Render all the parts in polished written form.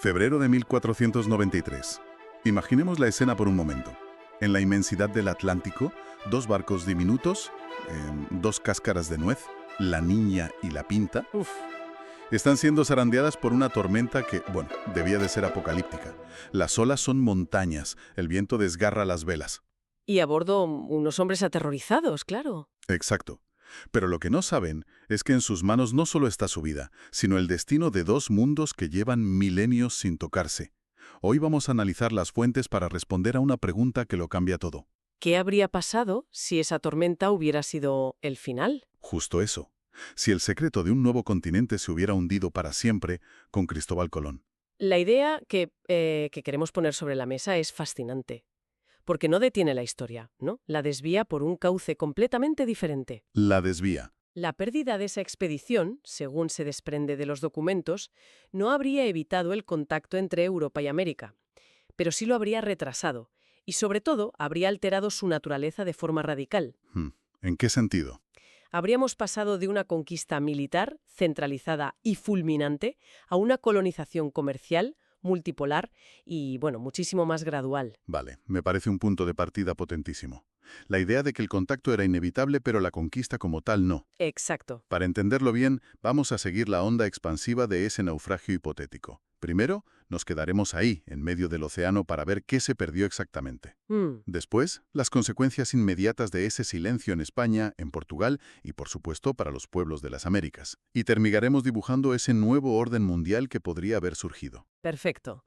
Febrero de 1493. Imaginemos la escena por un momento. En la inmensidad del Atlántico, dos barcos diminutos, dos cáscaras de nuez, la Niña y la Pinta, están siendo zarandeadas por una tormenta que, bueno, debía de ser apocalíptica. Las olas son montañas, el viento desgarra las velas. Y a bordo unos hombres aterrorizados, claro. Exacto. Pero lo que no saben es que en sus manos no solo está su vida, sino el destino de dos mundos que llevan milenios sin tocarse. Hoy vamos a analizar las fuentes para responder a una pregunta que lo cambia todo. ¿Qué habría pasado si esa tormenta hubiera sido el final? Justo eso. Si el secreto de un nuevo continente se hubiera hundido para siempre con Cristóbal Colón. La idea que queremos poner sobre la mesa es fascinante, porque no detiene la historia, ¿no? La desvía por un cauce completamente diferente. La desvía. La pérdida de esa expedición, según se desprende de los documentos, no habría evitado el contacto entre Europa y América, pero sí lo habría retrasado, y sobre todo habría alterado su naturaleza de forma radical. ¿En qué sentido? Habríamos pasado de una conquista militar, centralizada y fulminante, a una colonización comercial, multipolar y, bueno, muchísimo más gradual. Vale, me parece un punto de partida potentísimo. La idea de que el contacto era inevitable, pero la conquista como tal no. Exacto. Para entenderlo bien, vamos a seguir la onda expansiva de ese naufragio hipotético. Primero, nos quedaremos ahí, en medio del océano, para ver qué se perdió exactamente. Después, las consecuencias inmediatas de ese silencio en España, en Portugal y, por supuesto, para los pueblos de las Américas. Y terminaremos dibujando ese nuevo orden mundial que podría haber surgido. Perfecto.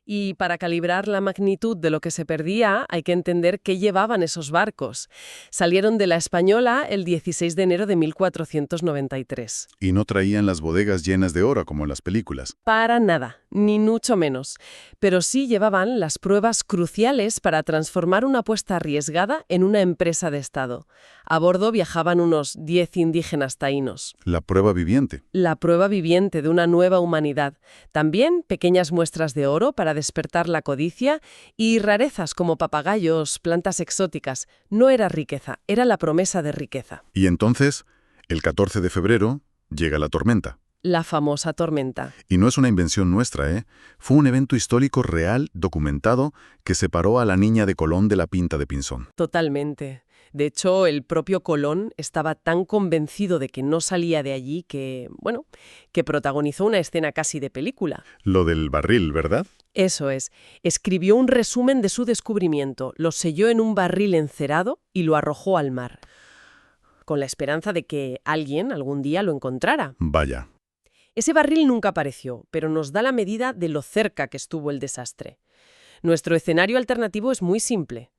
Y para calibrar la magnitud de lo que se perdía, hay que entender qué llevaban esos barcos. Salieron de la Española el 16 de enero de 1493. Y no traían las bodegas llenas de oro como en las películas. Para nada, ni mucho menos. Pero sí llevaban las pruebas cruciales para transformar una apuesta arriesgada en una empresa de Estado. A bordo viajaban unos 10 indígenas taínos. La prueba viviente. La prueba viviente de una nueva humanidad. También pequeñas muestras de oro para despertar la codicia y rarezas como papagayos, plantas exóticas. No era riqueza, era la promesa de riqueza. Y entonces, el 14 de febrero, llega la tormenta. La famosa tormenta. Y no es una invención nuestra, ¿eh? Fue un evento histórico real, documentado, que separó a la Niña de Colón de la Pinta de Pinzón. Totalmente. De hecho, el propio Colón estaba tan convencido de que no salía de allí que protagonizó una escena casi de película. Lo del barril, ¿verdad? Eso es. Escribió un resumen de su descubrimiento, lo selló en un barril encerado y lo arrojó al mar, con la esperanza de que alguien algún día lo encontrara. Vaya. Ese barril nunca apareció, pero nos da la medida de lo cerca que estuvo el desastre. Nuestro escenario alternativo es muy simple.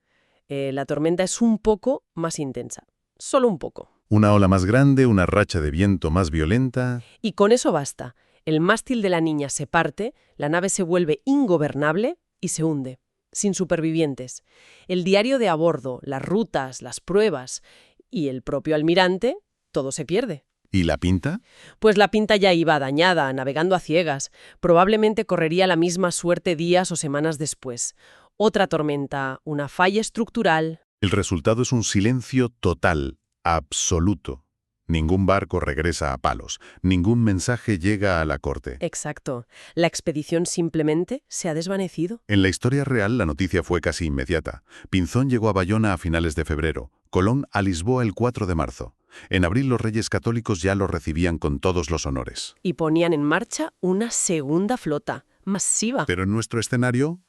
La tormenta es un poco más intensa. Solo un poco. Una ola más grande, una racha de viento más violenta. Y con eso basta. El mástil de la Niña se parte, la nave se vuelve ingobernable y se hunde, sin supervivientes. El diario de a bordo, las rutas, las pruebas y el propio almirante, todo se pierde. ¿Y la Pinta? Pues la Pinta ya iba dañada, navegando a ciegas. Probablemente correría la misma suerte días o semanas después. Otra tormenta, una falla estructural. El resultado es un silencio total, absoluto. Ningún barco regresa a Palos, ningún mensaje llega a la corte. Exacto. La expedición simplemente se ha desvanecido. En la historia real la noticia fue casi inmediata. Pinzón llegó a Bayona a finales de febrero, Colón a Lisboa el 4 de marzo. En abril los reyes católicos ya lo recibían con todos los honores. Y ponían en marcha una segunda flota, masiva. Pero en nuestro escenario,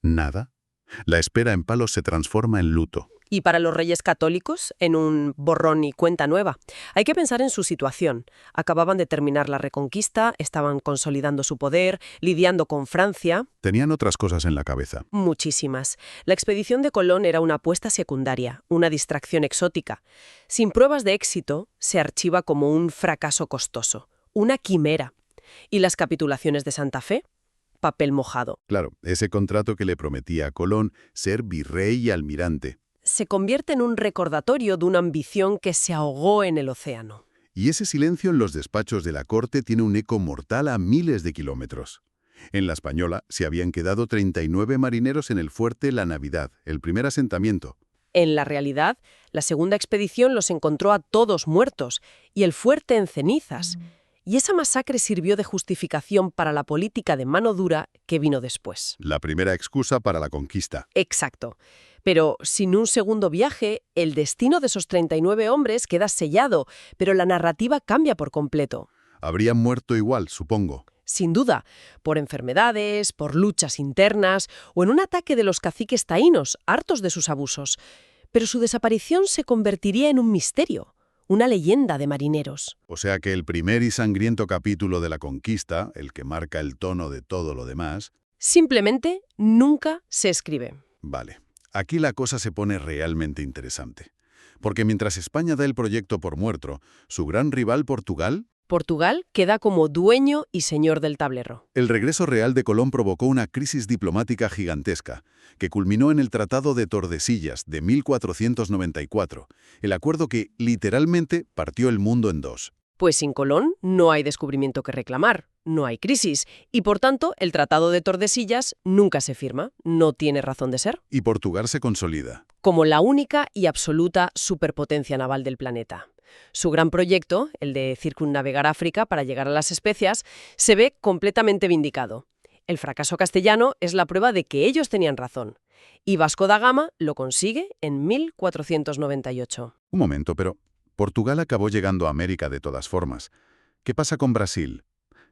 nada. La espera en Palos se transforma en luto. Y para los reyes católicos, en un borrón y cuenta nueva. Hay que pensar en su situación. Acababan de terminar la Reconquista, estaban consolidando su poder, lidiando con Francia. Tenían otras cosas en la cabeza. Muchísimas. La expedición de Colón era una apuesta secundaria, una distracción exótica. Sin pruebas de éxito, se archiva como un fracaso costoso, una quimera. ¿Y las capitulaciones de Santa Fe? Papel mojado. Claro, ese contrato que le prometía a Colón ser virrey y almirante. Se convierte en un recordatorio de una ambición que se ahogó en el océano. Y ese silencio en los despachos de la corte tiene un eco mortal a miles de kilómetros. En la Española se habían quedado 39 marineros en el fuerte La Navidad, el primer asentamiento. En la realidad, la segunda expedición los encontró a todos muertos y el fuerte en cenizas. Y esa masacre sirvió de justificación para la política de mano dura que vino después. La primera excusa para la conquista. Exacto. Pero sin un segundo viaje, el destino de esos 39 hombres queda sellado, pero la narrativa cambia por completo. Habrían muerto igual, supongo. Sin duda, por enfermedades, por luchas internas o en un ataque de los caciques taínos, hartos de sus abusos. Pero su desaparición se convertiría en un misterio, una leyenda de marineros. O sea que el primer y sangriento capítulo de la conquista, el que marca el tono de todo lo demás... Simplemente nunca se escribe. Vale. Aquí la cosa se pone realmente interesante. Porque mientras España da el proyecto por muerto, su gran rival Portugal... Portugal queda como dueño y señor del tablero. El regreso real de Colón provocó una crisis diplomática gigantesca, que culminó en el Tratado de Tordesillas de 1494, el acuerdo que, literalmente, partió el mundo en dos. Pues sin Colón no hay descubrimiento que reclamar, no hay crisis, y por tanto el Tratado de Tordesillas nunca se firma, no tiene razón de ser. Y Portugal se consolida. Como la única y absoluta superpotencia naval del planeta. Su gran proyecto, el de circunnavegar África para llegar a las Especias, se ve completamente vindicado. El fracaso castellano es la prueba de que ellos tenían razón. Y Vasco da Gama lo consigue en 1498. Un momento, pero Portugal acabó llegando a América de todas formas. ¿Qué pasa con Brasil?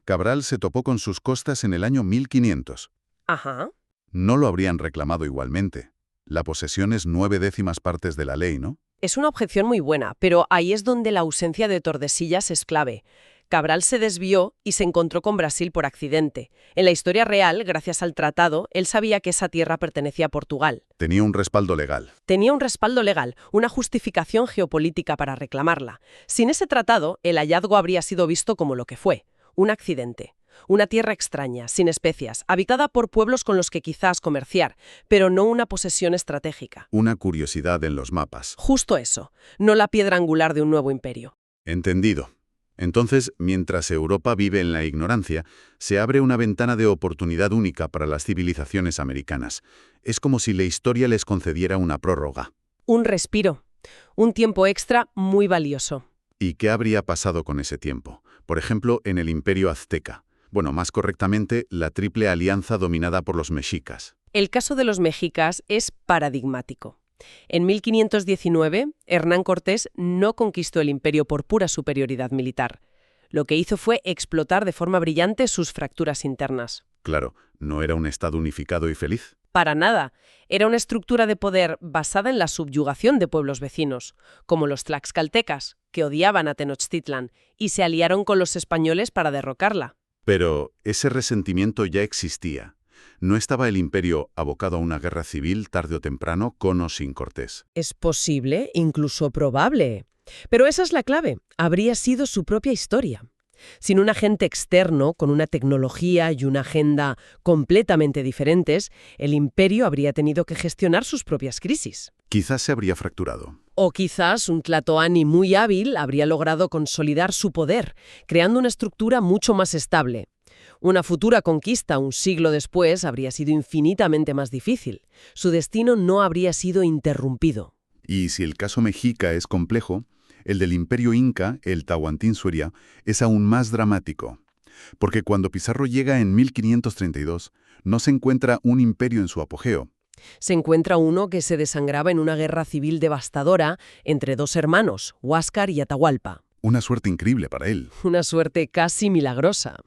Cabral se topó con sus costas en el año 1500. Ajá. No lo habrían reclamado igualmente. La posesión es 9/10 partes de la ley, ¿no? Es una objeción muy buena, pero ahí es donde la ausencia de Tordesillas es clave. Cabral se desvió y se encontró con Brasil por accidente. En la historia real, gracias al tratado, él sabía que esa tierra pertenecía a Portugal. Tenía un respaldo legal. Tenía un respaldo legal, una justificación geopolítica para reclamarla. Sin ese tratado, el hallazgo habría sido visto como lo que fue, un accidente. Una tierra extraña, sin especias, habitada por pueblos con los que quizás comerciar, pero no una posesión estratégica. Una curiosidad en los mapas. Justo eso, no la piedra angular de un nuevo imperio. Entendido. Entonces, mientras Europa vive en la ignorancia, se abre una ventana de oportunidad única para las civilizaciones americanas. Es como si la historia les concediera una prórroga. Un respiro, un tiempo extra muy valioso. ¿Y qué habría pasado con ese tiempo? Por ejemplo, en el Imperio Azteca. Bueno, más correctamente, la Triple Alianza dominada por los mexicas. El caso de los mexicas es paradigmático. En 1519, Hernán Cortés no conquistó el imperio por pura superioridad militar. Lo que hizo fue explotar de forma brillante sus fracturas internas. Claro, no era un estado unificado y feliz. Para nada. Era una estructura de poder basada en la subyugación de pueblos vecinos, como los tlaxcaltecas, que odiaban a Tenochtitlan y se aliaron con los españoles para derrocarla. Pero ese resentimiento ya existía. ¿No estaba el imperio abocado a una guerra civil tarde o temprano, con o sin Cortés? Es posible, incluso probable. Pero esa es la clave. Habría sido su propia historia. Sin un agente externo, con una tecnología y una agenda completamente diferentes, el imperio habría tenido que gestionar sus propias crisis. Quizás se habría fracturado. O quizás un Tlatoani muy hábil habría logrado consolidar su poder, creando una estructura mucho más estable. Una futura conquista un siglo después habría sido infinitamente más difícil. Su destino no habría sido interrumpido. Y si el caso mexica es complejo, el del imperio inca, el Tahuantinsuyo, es aún más dramático. Porque cuando Pizarro llega en 1532, no se encuentra un imperio en su apogeo. Se encuentra uno que se desangraba en una guerra civil devastadora entre dos hermanos, Huáscar y Atahualpa. Una suerte increíble para él. Una suerte casi milagrosa.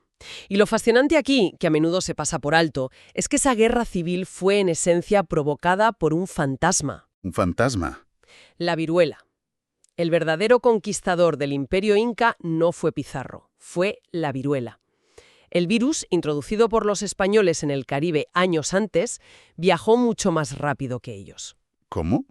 Y lo fascinante aquí, que a menudo se pasa por alto, es que esa guerra civil fue en esencia provocada por un fantasma. ¿Un fantasma? La viruela. El verdadero conquistador del imperio inca no fue Pizarro, fue la viruela. El virus, introducido por los españoles en el Caribe años antes, viajó mucho más rápido que ellos. ¿Cómo?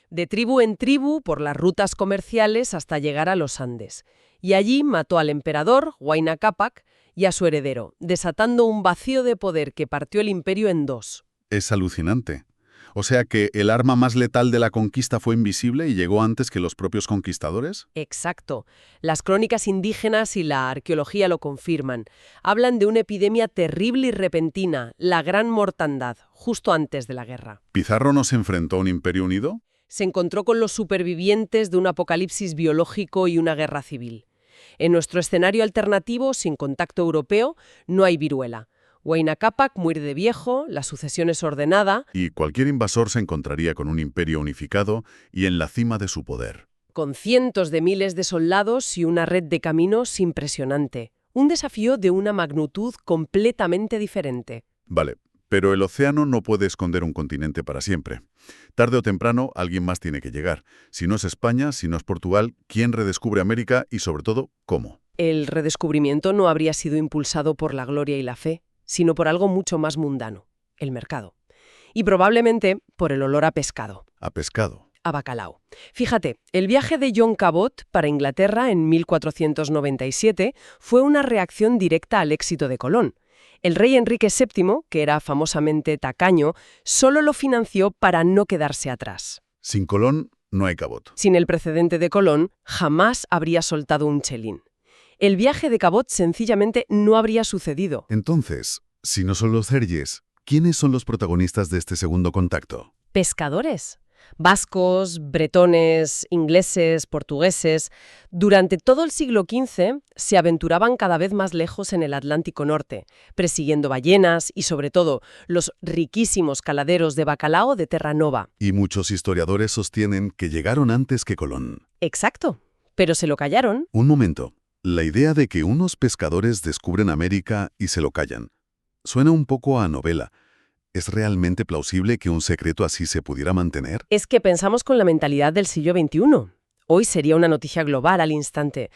De tribu en tribu por las rutas comerciales hasta llegar a los Andes. Y allí mató al emperador, Huayna Cápac, y a su heredero, desatando un vacío de poder que partió el imperio en dos. Es alucinante. O sea que el arma más letal de la conquista fue invisible y llegó antes que los propios conquistadores. Exacto. Las crónicas indígenas y la arqueología lo confirman. Hablan de una epidemia terrible y repentina, la Gran Mortandad, justo antes de la guerra. ¿Pizarro no se enfrentó a un imperio unido? Se encontró con los supervivientes de un apocalipsis biológico y una guerra civil. En nuestro escenario alternativo, sin contacto europeo, no hay viruela. Huayna Cápac muere de viejo, la sucesión es ordenada, Y cualquier invasor se encontraría con un imperio unificado y en la cima de su poder. con cientos de miles de soldados y una red de caminos impresionante. Un desafío de una magnitud completamente diferente. Vale, pero el océano no puede esconder un continente para siempre. Tarde o temprano, alguien más tiene que llegar. Si no es España, si no es Portugal, ¿quién redescubre América y, sobre todo, cómo? El redescubrimiento no habría sido impulsado por la gloria y la fe, sino por algo mucho más mundano, el mercado. Y probablemente por el olor a pescado. A pescado. A bacalao. Fíjate, el viaje de John Cabot para Inglaterra en 1497 fue una reacción directa al éxito de Colón. El rey Enrique VII, que era famosamente tacaño, solo lo financió para no quedarse atrás. Sin Colón no hay Cabot. Sin el precedente de Colón, jamás habría soltado un chelín. El viaje de Cabot sencillamente no habría sucedido. Entonces, si no son los Cerjes, ¿quiénes son los protagonistas de este segundo contacto? Pescadores. Vascos, bretones, ingleses, portugueses, durante todo el siglo XV se aventuraban cada vez más lejos en el Atlántico Norte, persiguiendo ballenas y, sobre todo, los riquísimos caladeros de bacalao de Terranova. Y muchos historiadores sostienen que llegaron antes que Colón. Exacto, pero se lo callaron. Un momento. La idea de que unos pescadores descubren América y se lo callan suena un poco a novela. ¿Es realmente plausible que un secreto así se pudiera mantener? Es que pensamos con la mentalidad del siglo XXI. Hoy sería una noticia global al instante.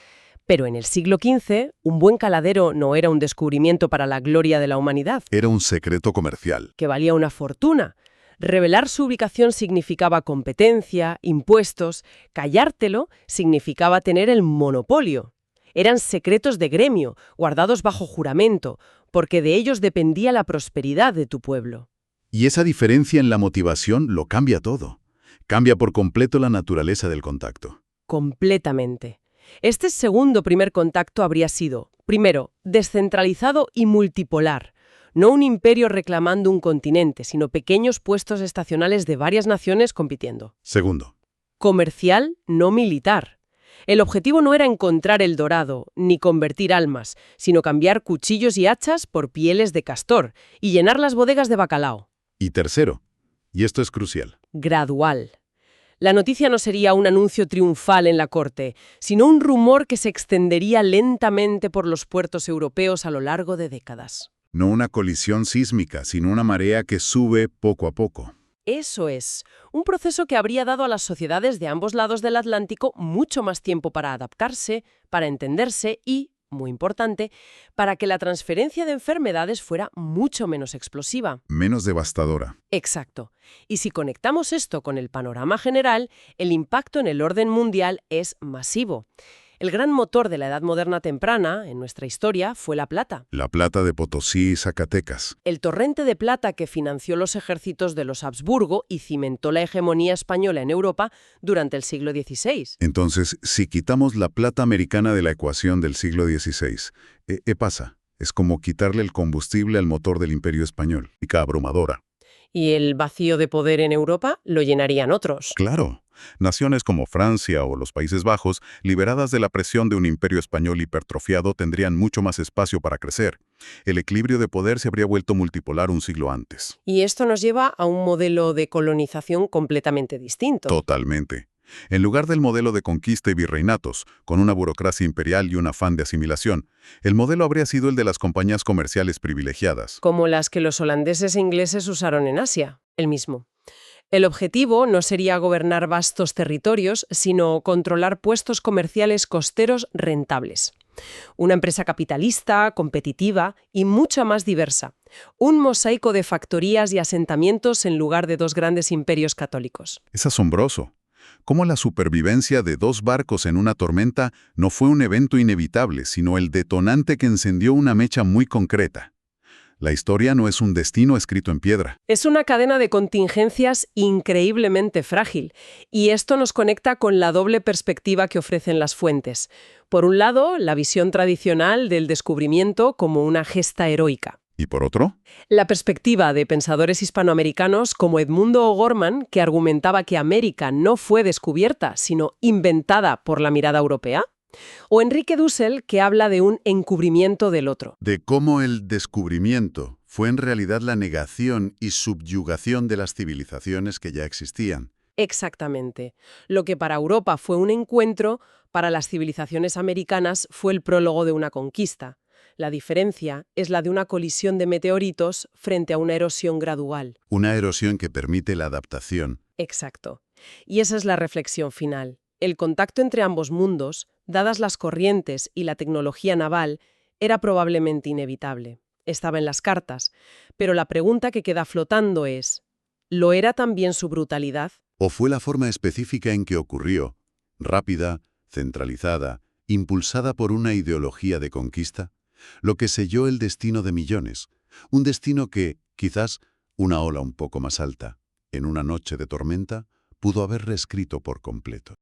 Pero en el siglo XV, un buen caladero no era un descubrimiento para la gloria de la humanidad. Era un secreto comercial. Que valía una fortuna. Revelar su ubicación significaba competencia, impuestos. Callártelo significaba tener el monopolio. Eran secretos de gremio, guardados bajo juramento, porque de ellos dependía la prosperidad de tu pueblo. Y esa diferencia en la motivación lo cambia todo. Cambia por completo la naturaleza del contacto. Completamente. Este segundo primer contacto habría sido, primero, descentralizado y multipolar. No un imperio reclamando un continente, sino pequeños puestos estacionales de varias naciones compitiendo. Segundo, Comercial, no militar. El objetivo no era encontrar el dorado, ni convertir almas, sino cambiar cuchillos y hachas por pieles de castor y llenar las bodegas de bacalao. y tercero, y esto es crucial, Gradual. La noticia no sería un anuncio triunfal en la corte, sino un rumor que se extendería lentamente por los puertos europeos a lo largo de décadas. no una colisión sísmica, sino una marea que sube poco a poco. Eso es, un proceso que habría dado a las sociedades de ambos lados del Atlántico mucho más tiempo para adaptarse, para entenderse y, muy importante, para que la transferencia de enfermedades fuera mucho menos explosiva. Menos devastadora. Exacto. Y si conectamos esto con el panorama general, el impacto en el orden mundial es masivo. El gran motor de la Edad Moderna temprana, en nuestra historia, fue la plata. La plata de Potosí y Zacatecas. El torrente de plata que financió los ejércitos de los Habsburgo y cimentó la hegemonía española en Europa durante el siglo XVI. Entonces, si quitamos la plata americana de la ecuación del siglo XVI, ¿qué pasa? Es como quitarle el combustible al motor del Imperio Español. Y abrumadora. Y el vacío de poder en Europa lo llenarían otros. Claro. Naciones como Francia o los Países Bajos, liberadas de la presión de un imperio español hipertrofiado, tendrían mucho más espacio para crecer. El equilibrio de poder se habría vuelto multipolar un siglo antes. Y esto nos lleva a un modelo de colonización completamente distinto. Totalmente. En lugar del modelo de conquista y virreinatos, con una burocracia imperial y un afán de asimilación, el modelo habría sido el de las compañías comerciales privilegiadas. Como las que los holandeses e ingleses usaron en Asia, el mismo. El objetivo no sería gobernar vastos territorios, sino controlar puestos comerciales costeros rentables. Una empresa capitalista, competitiva y mucho más diversa. Un mosaico de factorías y asentamientos en lugar de dos grandes imperios católicos. Es asombroso. Cómo la supervivencia de dos barcos en una tormenta no fue un evento inevitable, sino el detonante que encendió una mecha muy concreta. La historia no es un destino escrito en piedra. Es una cadena de contingencias increíblemente frágil, y esto nos conecta con la doble perspectiva que ofrecen las fuentes. Por un lado, la visión tradicional del descubrimiento como una gesta heroica. ¿Y por otro? La perspectiva de pensadores hispanoamericanos como Edmundo O'Gorman, que argumentaba que América no fue descubierta, sino inventada por la mirada europea. O Enrique Dussel, que habla de un encubrimiento del otro. De cómo el descubrimiento fue en realidad la negación y subyugación de las civilizaciones que ya existían. Exactamente. Lo que para Europa fue un encuentro, para las civilizaciones americanas fue el prólogo de una conquista. La diferencia es la de una colisión de meteoritos frente a una erosión gradual. Una erosión que permite la adaptación. Exacto. Y esa es la reflexión final. El contacto entre ambos mundos, dadas las corrientes y la tecnología naval, era probablemente inevitable. Estaba en las cartas. Pero la pregunta que queda flotando es, ¿lo era también su brutalidad? ¿O fue la forma específica en que ocurrió? Rápida, centralizada, impulsada por una ideología de conquista, lo que selló el destino de millones. Un destino que, quizás, una ola un poco más alta, en una noche de tormenta, pudo haber reescrito por completo.